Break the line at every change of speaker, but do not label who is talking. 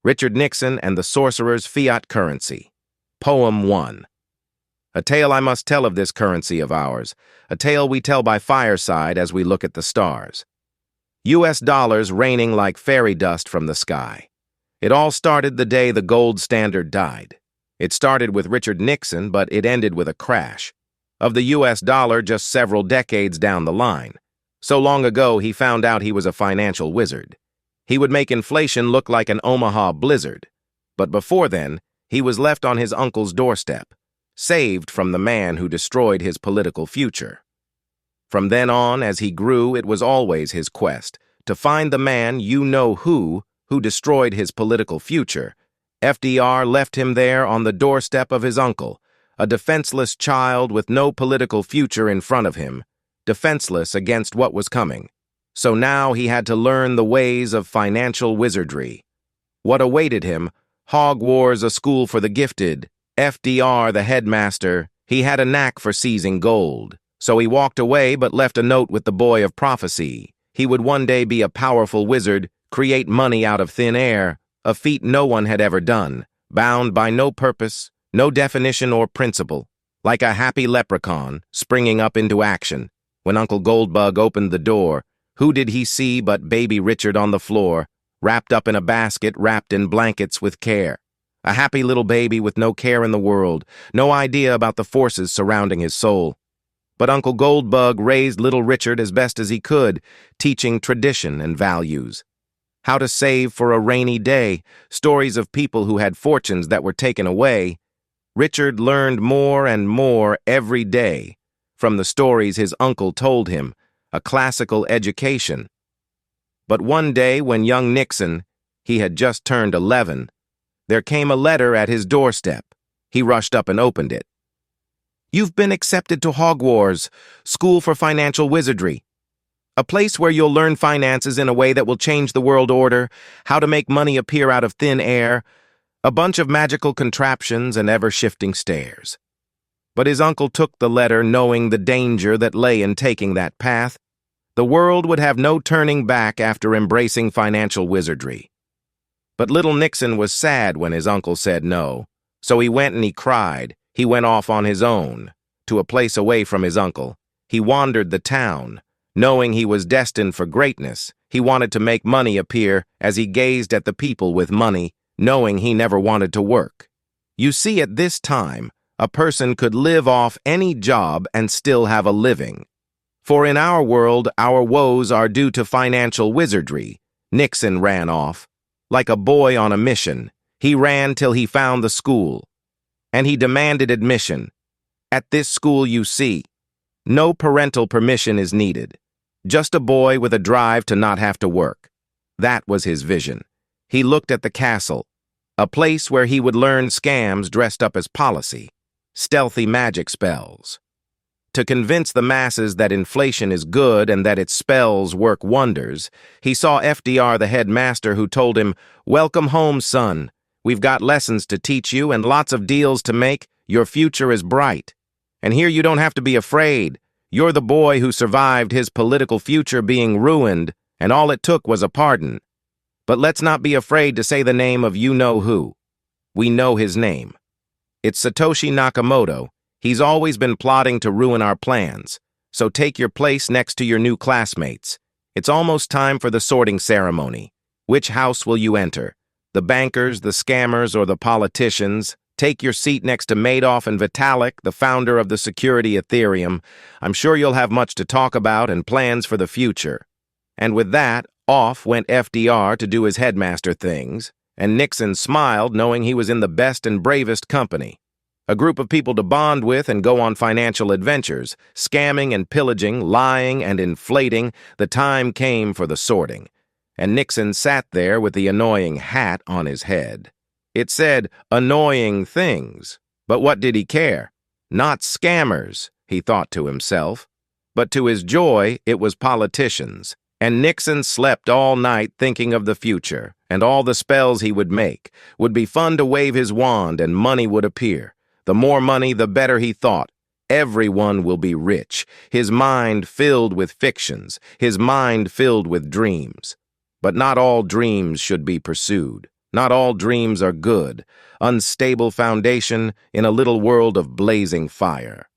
Richard Nixon and the Sorcerer's Fiat Currency. Poem 1. A tale I must tell of this currency of ours, a tale we tell by fireside as we look at the stars. U.S. dollars raining like fairy dust from the sky. It all started the day the gold standard died. It started with Richard Nixon, but it ended with a crash of the U.S. dollar just several decades down the line. So long ago, he found out he was a financial wizard. He would make inflation look like an Omaha blizzard. But before then, he was left on his uncle's doorstep, saved from the man who destroyed his political future. From then on, as he grew, it was always his quest to find the man who destroyed his political future. FDR left him there on the doorstep of his uncle, a defenseless child with no political future in front of him, defenseless against what was coming. So now he had to learn the ways of financial wizardry. What awaited him? Hogwarts, a school for the gifted. FDR, the headmaster, he had a knack for seizing gold. So he walked away but left a note with the boy of prophecy. He would one day be a powerful wizard, create money out of thin air, a feat no one had ever done, bound by no purpose, no definition or principle, like a happy leprechaun springing up into action. When Uncle Goldbug opened the door, who did he see but baby Richard on the floor, wrapped up in a basket, wrapped in blankets with care. A happy little baby with no care in the world, no idea about the forces surrounding his soul. But Uncle Goldbug raised little Richard as best as he could, teaching tradition and values. How to save for a rainy day, stories of people who had fortunes that were taken away. Richard learned more and more every day from the stories his uncle told him, a classical education. But one day when young Nixon, he had just turned 11, there came a letter at his doorstep. He rushed up and opened it. "You've been accepted to Hogwarts, School for Financial Wizardry. A place where you'll learn finances in a way that will change the world order, how to make money appear out of thin air, a bunch of magical contraptions and ever-shifting stairs." But his uncle took the letter knowing the danger that lay in taking that path. The world would have no turning back after embracing financial wizardry. But little Nixon was sad when his uncle said no, so he went and he cried. He went off on his own, to a place away from his uncle. He wandered the town, knowing he was destined for greatness. He wanted to make money appear as he gazed at the people with money, knowing he never wanted to work. You see, at this time, a person could live off any job and still have a living. For in our world, our woes are due to financial wizardry. Nixon ran off. Like a boy on a mission, he ran till he found the school. And he demanded admission. At this school, you see, no parental permission is needed. Just a boy with a drive to not have to work. That was his vision. He looked at the castle, a place where he would learn scams dressed up as policy, stealthy magic spells. To convince the masses that inflation is good and that its spells work wonders, he saw FDR, the headmaster, who told him, "Welcome home, son. We've got lessons to teach you and lots of deals to make. Your future is bright. And here you don't have to be afraid. You're the boy who survived his political future being ruined, and all it took was a pardon. But let's not be afraid to say the name of you-know-who. We know his name. It's Satoshi Nakamoto. He's always been plotting to ruin our plans. So take your place next to your new classmates. It's almost time for the sorting ceremony. Which house will you enter? The bankers, the scammers, or the politicians? Take your seat next to Madoff and Vitalik, the founder of the security Ethereum. I'm sure you'll have much to talk about and plans for the future." And with that, off went FDR to do his headmaster things, and Nixon smiled knowing he was in the best and bravest company. A group of people to bond with and go on financial adventures, scamming and pillaging, lying and inflating. The time came for the sorting. And Nixon sat there with the annoying hat on his head. It said, "Annoying things." But what did he care? Not scammers, he thought to himself. But to his joy, it was politicians. And Nixon slept all night thinking of the future, and all the spells he would make. Would be fun to wave his wand and money would appear. The more money, the better, he thought. Everyone will be rich, his mind filled with fictions, his mind filled with dreams. But not all dreams should be pursued. Not all dreams are good. Unstable foundation in a little world of blazing fire.